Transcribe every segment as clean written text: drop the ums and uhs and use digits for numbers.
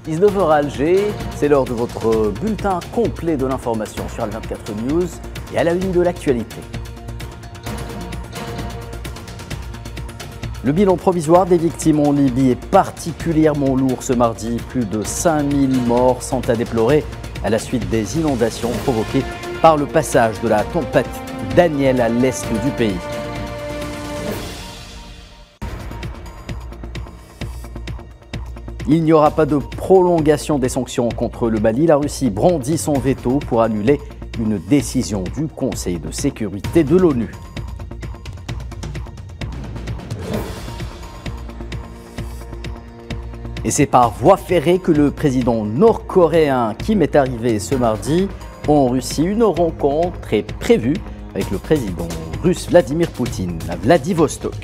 19h à Alger, c'est l'heure de votre bulletin complet de l'information sur Al24 News et à la une de l'actualité. Le bilan provisoire des victimes en Libye est particulièrement lourd ce mardi. Plus de 5000 morts sont à déplorer à la suite des inondations provoquées par le passage de la tempête Daniel à l'est du pays. Il n'y aura pas de prolongation des sanctions contre le Mali. La Russie brandit son veto pour annuler une décision du Conseil de sécurité de l'ONU. Et c'est par voie ferrée que le président nord-coréen Kim est arrivé ce mardi en Russie. Une rencontre est prévue avec le président russe Vladimir Poutine à Vladivostok.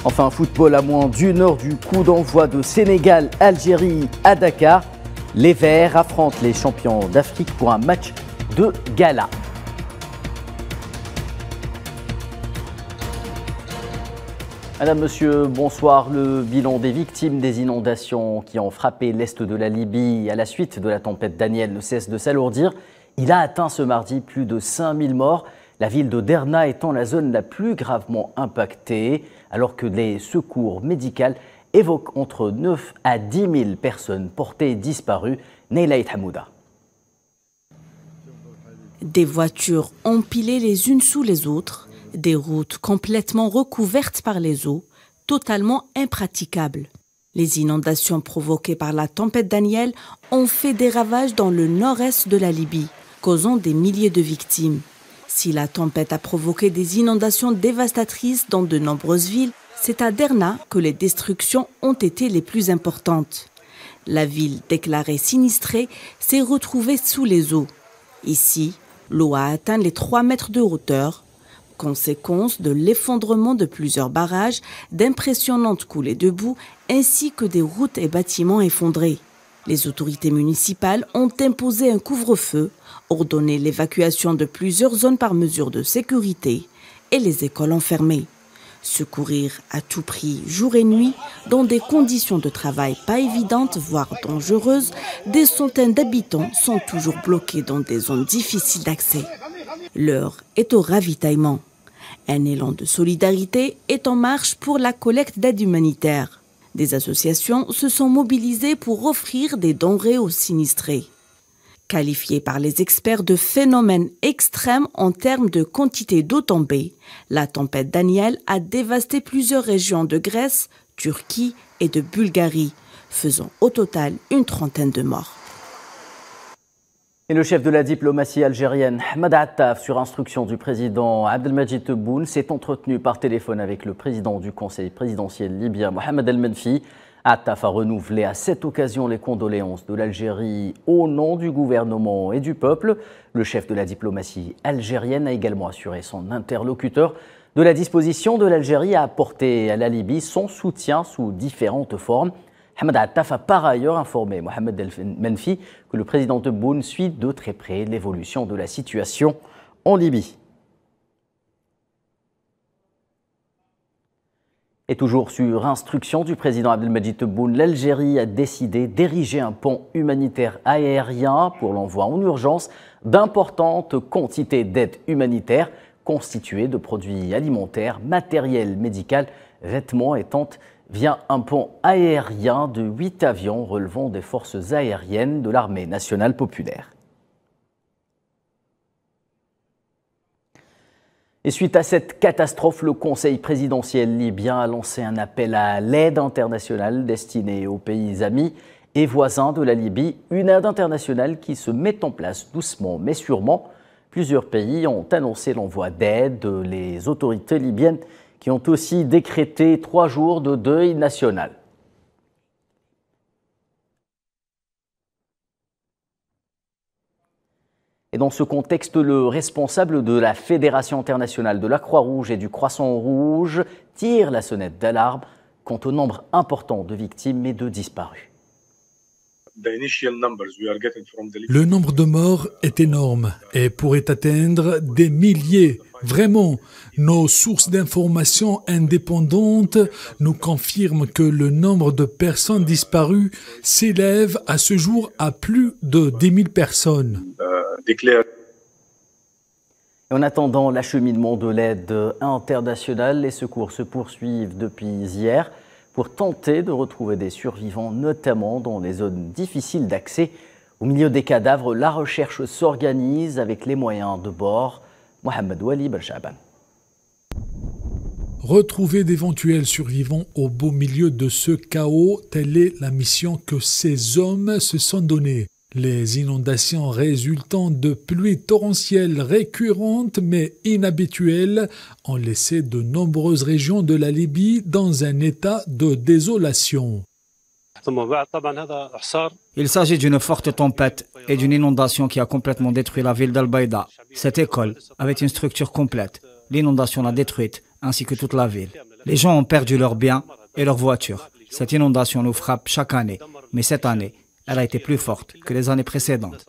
Enfin, football à moins d'une heure du coup d'envoi de Sénégal-Algérie à Dakar. Les Verts affrontent les champions d'Afrique pour un match de gala. Madame, Monsieur, bonsoir. Le bilan des victimes des inondations qui ont frappé l'est de la Libye à la suite de la tempête Daniel ne cesse de s'alourdir. Il a atteint ce mardi plus de 5000 morts. La ville de Derna étant la zone la plus gravement impactée, alors que les secours médicaux évoquent entre 9 à 10 000 personnes portées disparues. Neylaït Hamouda. Des voitures empilées les unes sous les autres, des routes complètement recouvertes par les eaux, totalement impraticables. Les inondations provoquées par la tempête Daniel ont fait des ravages dans le nord-est de la Libye, causant des milliers de victimes. Si la tempête a provoqué des inondations dévastatrices dans de nombreuses villes, c'est à Derna que les destructions ont été les plus importantes. La ville, déclarée sinistrée, s'est retrouvée sous les eaux. Ici, l'eau a atteint les 3 mètres de hauteur, conséquence de l'effondrement de plusieurs barrages, d'impressionnantes coulées de boue, ainsi que des routes et bâtiments effondrés. Les autorités municipales ont imposé un couvre-feu, ordonné l'évacuation de plusieurs zones par mesure de sécurité et les écoles enfermées. Secourir à tout prix, jour et nuit, dans des conditions de travail pas évidentes, voire dangereuses, des centaines d'habitants sont toujours bloqués dans des zones difficiles d'accès. L'heure est au ravitaillement. Un élan de solidarité est en marche pour la collecte d'aide humanitaire. Des associations se sont mobilisées pour offrir des denrées aux sinistrés. Qualifiée par les experts de phénomène extrême en termes de quantité d'eau tombée, la tempête Daniel a dévasté plusieurs régions de Grèce, Turquie et de Bulgarie, faisant au total une trentaine de morts. Et le chef de la diplomatie algérienne, Ahmed Attaf, sur instruction du président Abdelmadjid Tebboune, s'est entretenu par téléphone avec le président du conseil présidentiel libyen, Mohamed El Menfi. Attaf a renouvelé à cette occasion les condoléances de l'Algérie au nom du gouvernement et du peuple. Le chef de la diplomatie algérienne a également assuré son interlocuteur de la disposition de l'Algérie à apporter à la Libye son soutien sous différentes formes. Ahmed Attaf a par ailleurs informé Mohamed El Menfi que le président Tebboune suit de très près l'évolution de la situation en Libye. Et toujours sur instruction du président Abdelmadjid Tebboune, l'Algérie a décidé d'ériger un pont humanitaire aérien pour l'envoi en urgence d'importantes quantités d'aide humanitaire constituées de produits alimentaires, matériel médical, vêtements et tentes via un pont aérien de 8 avions relevant des forces aériennes de l'armée nationale populaire. Et suite à cette catastrophe, le Conseil présidentiel libyen a lancé un appel à l'aide internationale destinée aux pays amis et voisins de la Libye. Une aide internationale qui se met en place doucement mais sûrement. Plusieurs pays ont annoncé l'envoi d'aide. Les autorités libyennes qui ont aussi décrété 3 jours de deuil national. Et dans ce contexte, le responsable de la Fédération internationale de la Croix-Rouge et du Croissant-Rouge tire la sonnette d'alarme quant au nombre important de victimes et de disparus. Le nombre de morts est énorme et pourrait atteindre des milliers Vraiment, nos sources d'informations indépendantes nous confirment que le nombre de personnes disparues s'élève à ce jour à plus de 10 000 personnes. En attendant l'acheminement de l'aide internationale, les secours se poursuivent depuis hier pour tenter de retrouver des survivants, notamment dans les zones difficiles d'accès. Au milieu des cadavres, la recherche s'organise avec les moyens de bord. Mohamed Wali Belchaban. Retrouver d'éventuels survivants au beau milieu de ce chaos, telle est la mission que ces hommes se sont donnés. Les inondations résultant de pluies torrentielles récurrentes mais inhabituelles ont laissé de nombreuses régions de la Libye dans un état de désolation. Il s'agit d'une forte tempête et d'une inondation qui a complètement détruit la ville d'Al-Baïda. Cette école avait une structure complète. L'inondation l'a détruite, ainsi que toute la ville. Les gens ont perdu leurs biens et leurs voitures. Cette inondation nous frappe chaque année, mais cette année, elle a été plus forte que les années précédentes.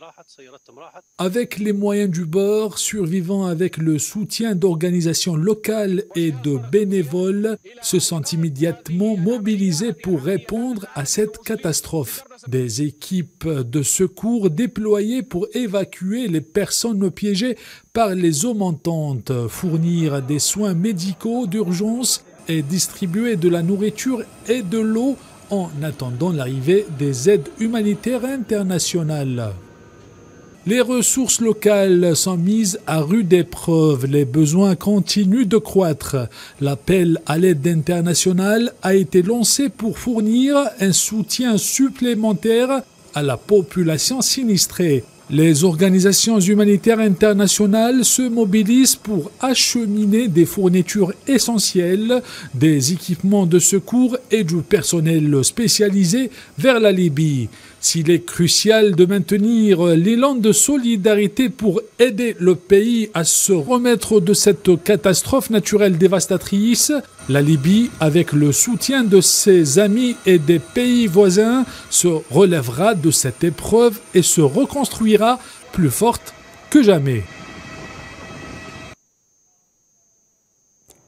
Avec les moyens du bord, survivants avec le soutien d'organisations locales et de bénévoles, se sont immédiatement mobilisés pour répondre à cette catastrophe. Des équipes de secours déployées pour évacuer les personnes piégées par les eaux montantes, fournir des soins médicaux d'urgence et distribuer de la nourriture et de l'eau en attendant l'arrivée des aides humanitaires internationales. Les ressources locales sont mises à rude épreuve. Les besoins continuent de croître. L'appel à l'aide internationale a été lancé pour fournir un soutien supplémentaire à la population sinistrée. Les organisations humanitaires internationales se mobilisent pour acheminer des fournitures essentielles, des équipements de secours et du personnel spécialisé vers la Libye. S'il est crucial de maintenir l'élan de solidarité pour aider le pays à se remettre de cette catastrophe naturelle dévastatrice, la Libye, avec le soutien de ses amis et des pays voisins, se relèvera de cette épreuve et se reconstruira plus forte que jamais.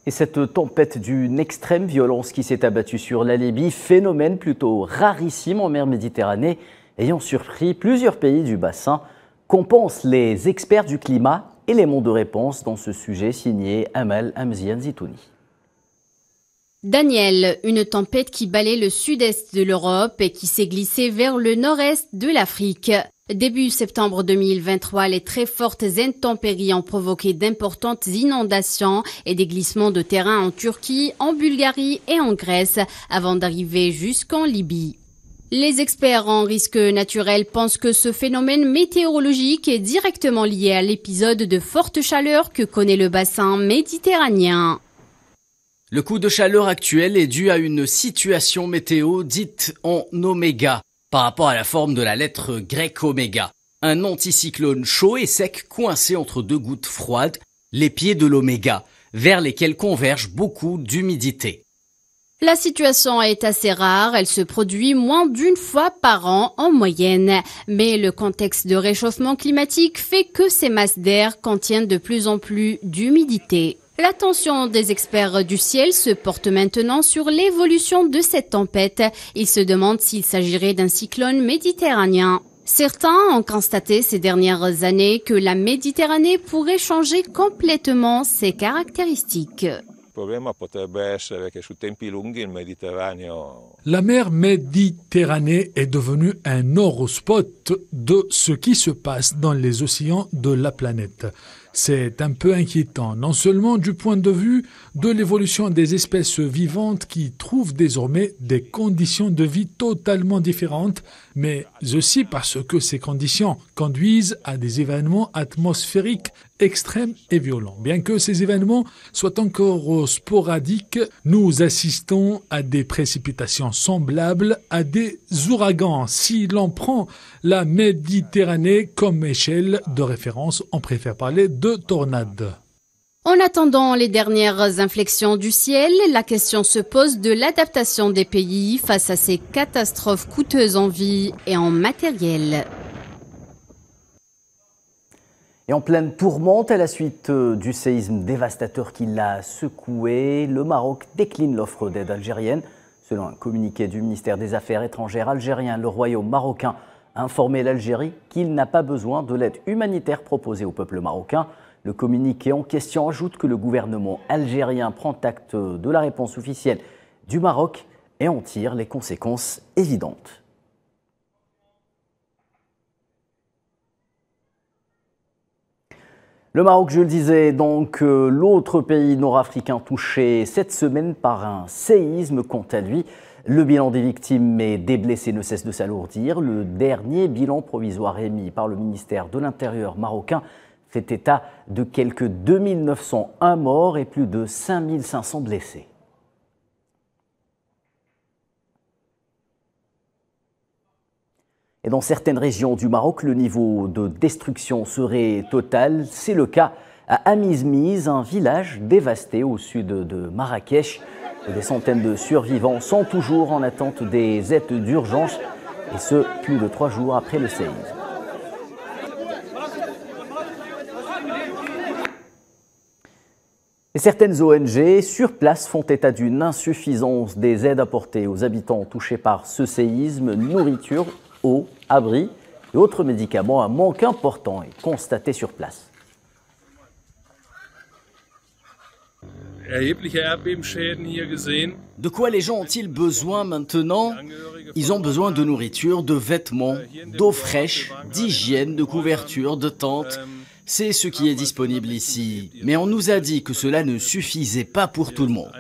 Et cette tempête d'une extrême violence qui s'est abattue sur la Libye, phénomène plutôt rarissime en mer Méditerranée, ayant surpris plusieurs pays du bassin, qu'en pensent les experts du climat? Élément de réponse dans ce sujet signé Amal Amzian Zitouni. Daniel, une tempête qui balaie le sud-est de l'Europe et qui s'est glissée vers le nord-est de l'Afrique. Début septembre 2023, les très fortes intempéries ont provoqué d'importantes inondations et des glissements de terrain en Turquie, en Bulgarie et en Grèce, avant d'arriver jusqu'en Libye. Les experts en risque naturel pensent que ce phénomène météorologique est directement lié à l'épisode de forte chaleur que connaît le bassin méditerranéen. Le coup de chaleur actuel est dû à une situation météo dite en oméga, par rapport à la forme de la lettre grecque oméga. Un anticyclone chaud et sec coincé entre deux gouttes froides, les pieds de l'oméga, vers lesquels converge beaucoup d'humidité. La situation est assez rare, elle se produit moins d'une fois par an en moyenne. Mais le contexte de réchauffement climatique fait que ces masses d'air contiennent de plus en plus d'humidité. L'attention des experts du ciel se porte maintenant sur l'évolution de cette tempête. Ils se demandent s'il s'agirait d'un cyclone méditerranéen. Certains ont constaté ces dernières années que la Méditerranée pourrait changer complètement ses caractéristiques. La mer Méditerranée est devenue un hotspot de ce qui se passe dans les océans de la planète. C'est un peu inquiétant, non seulement du point de vue de l'évolution des espèces vivantes qui trouvent désormais des conditions de vie totalement différentes, mais aussi parce que ces conditions conduisent à des événements atmosphériques extrêmes et violents. Bien que ces événements soient encore sporadiques, nous assistons à des précipitations semblables à des ouragans. Si l'on prend la Méditerranée comme échelle de référence, on préfère parler de tornades. En attendant les dernières inflexions du ciel, la question se pose de l'adaptation des pays face à ces catastrophes coûteuses en vie et en matériel. Et en pleine tourmente à la suite du séisme dévastateur qui l'a secoué, le Maroc décline l'offre d'aide algérienne. Selon un communiqué du ministère des Affaires étrangères algérien, le royaume marocain a informé l'Algérie qu'il n'a pas besoin de l'aide humanitaire proposée au peuple marocain. Le communiqué en question ajoute que le gouvernement algérien prend acte de la réponse officielle du Maroc et en tire les conséquences évidentes. Le Maroc, je le disais, donc l'autre pays nord-africain touché cette semaine par un séisme. Quant à lui, le bilan des victimes et des blessés ne cesse de s'alourdir. Le dernier bilan provisoire émis par le ministère de l'Intérieur marocain fait état de quelques 2901 morts et plus de 5500 blessés. Et dans certaines régions du Maroc, le niveau de destruction serait total. C'est le cas à Amizmiz, un village dévasté au sud de Marrakech. Des centaines de survivants sont toujours en attente des aides d'urgence, et ce, plus de 3 jours après le séisme. Et certaines ONG sur place font état d'une insuffisance des aides apportées aux habitants touchés par ce séisme. Nourriture, eau, abri et autres médicaments, un manque important est constaté sur place. De quoi les gens ont-ils besoin maintenant? Ils ont besoin de nourriture, de vêtements, d'eau fraîche, d'hygiène, de couverture, de tentes. C'est ce qui est disponible ici. Mais on nous a dit que cela ne suffisait pas pour tout le monde.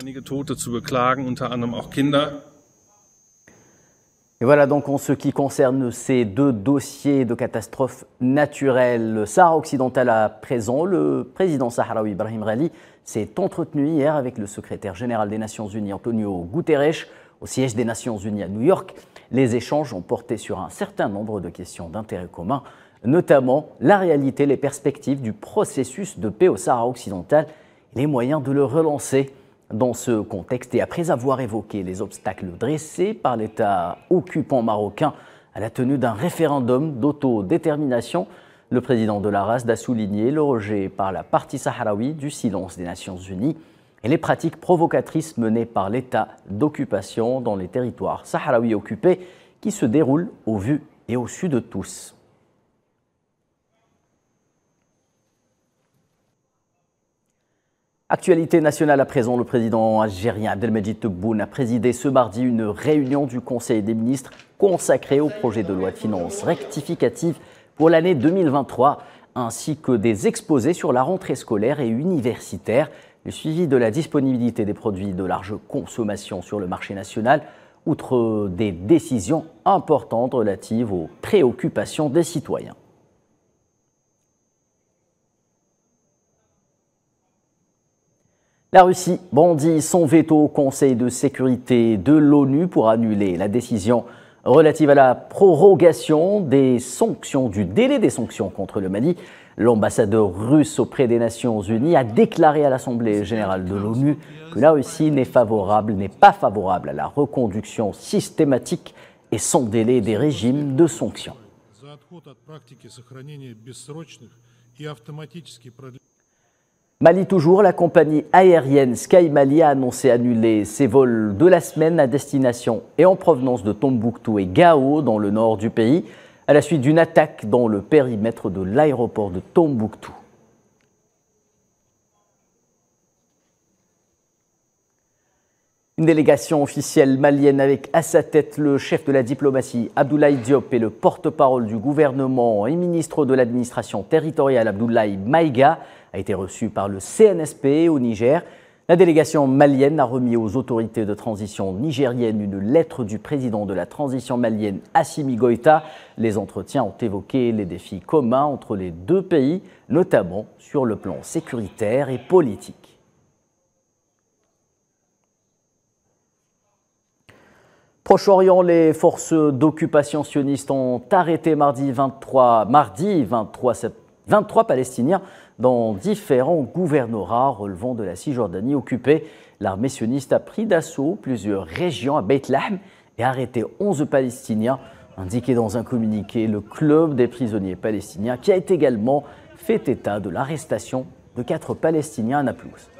Et voilà donc en ce qui concerne ces 2 dossiers de catastrophes naturelles. Le Sahara occidental à présent, le président sahraoui Brahim Ghali s'est entretenu hier avec le secrétaire général des Nations Unies Antonio Guterres au siège des Nations Unies à New York. Les échanges ont porté sur un certain nombre de questions d'intérêt commun, notamment la réalité, les perspectives du processus de paix au Sahara occidental et les moyens de le relancer. Dans ce contexte, et après avoir évoqué les obstacles dressés par l'État occupant marocain à la tenue d'un référendum d'autodétermination, le président de la RASD a souligné le rejet par la partie sahraoui du silence des Nations Unies et les pratiques provocatrices menées par l'État d'occupation dans les territoires sahraouis occupés qui se déroulent au vu et au su de tous. Actualité nationale à présent, le président algérien Abdelmadjid Tebboune a présidé ce mardi une réunion du Conseil des ministres consacrée au projet de loi de finances rectificative pour l'année 2023, ainsi que des exposés sur la rentrée scolaire et universitaire, le suivi de la disponibilité des produits de large consommation sur le marché national, outre des décisions importantes relatives aux préoccupations des citoyens. La Russie brandit son veto au Conseil de sécurité de l'ONU pour annuler la décision relative à la prorogation des sanctions, du délai des sanctions contre le Mali. L'ambassadeur russe auprès des Nations Unies a déclaré à l'Assemblée générale de l'ONU que la Russie n'est pas favorable à la reconduction systématique et sans délai des régimes de sanctions. Mali toujours, la compagnie aérienne Sky Mali a annoncé annuler ses vols de la semaine à destination et en provenance de Tombouctou et Gao dans le nord du pays, à la suite d'une attaque dans le périmètre de l'aéroport de Tombouctou. Une délégation officielle malienne avec à sa tête le chef de la diplomatie Abdoulaye Diop et le porte-parole du gouvernement et ministre de l'administration territoriale Abdoulaye Maïga a été reçue par le CNSP au Niger. La délégation malienne a remis aux autorités de transition nigériennes une lettre du président de la transition malienne Assimi Goïta. Les entretiens ont évoqué les défis communs entre les 2 pays, notamment sur le plan sécuritaire et politique. Proche-Orient, les forces d'occupation sionistes ont arrêté mardi 23 Palestiniens dans différents gouvernorats relevant de la Cisjordanie occupée. L'armée sioniste a pris d'assaut plusieurs régions à Beit Lahm et arrêté 11 Palestiniens, indiqué dans un communiqué le club des prisonniers palestiniens qui a également fait état de l'arrestation de 4 Palestiniens à Naplouse.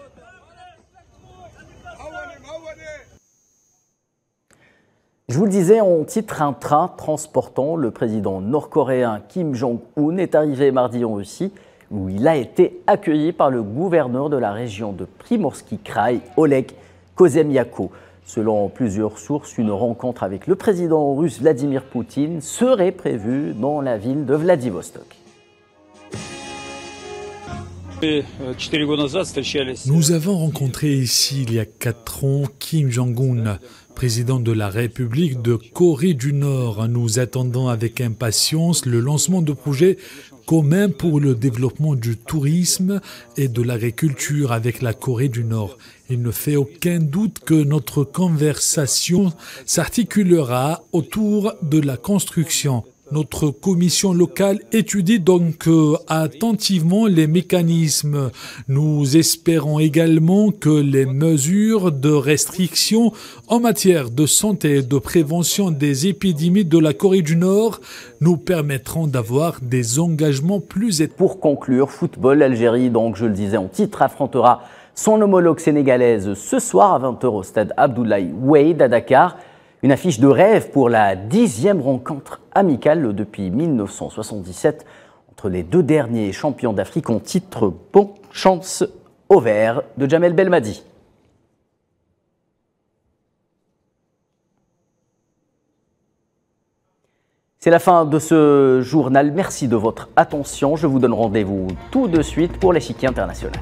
Je vous le disais en titre, un train transportant le président nord-coréen Kim Jong-un est arrivé mardi en Russie, où il a été accueilli par le gouverneur de la région de Primorsky Krai, Oleg Kozemiako. Selon plusieurs sources, une rencontre avec le président russe Vladimir Poutine serait prévue dans la ville de Vladivostok. Nous avons rencontré ici, il y a 4 ans, Kim Jong-un, président de la République de Corée du Nord. Nous attendons avec impatience le lancement de projets communs pour le développement du tourisme et de l'agriculture avec la Corée du Nord. Il ne fait aucun doute que notre conversation s'articulera autour de la construction. Notre commission locale étudie donc attentivement les mécanismes. Nous espérons également que les mesures de restriction en matière de santé et de prévention des épidémies de la Corée du Nord nous permettront d'avoir des engagements plus étroits. Pour conclure, football, l'Algérie, donc je le disais en titre, affrontera son homologue sénégalaise ce soir à 20h au stade Abdoulaye Wade à Dakar. Une affiche de rêve pour la 10e rencontre amicale depuis 1977 entre les 2 derniers champions d'Afrique en titre. Bonne chance au vert de Jamel Belmadi. C'est la fin de ce journal. Merci de votre attention. Je vous donne rendez-vous tout de suite pour l'échiquier international.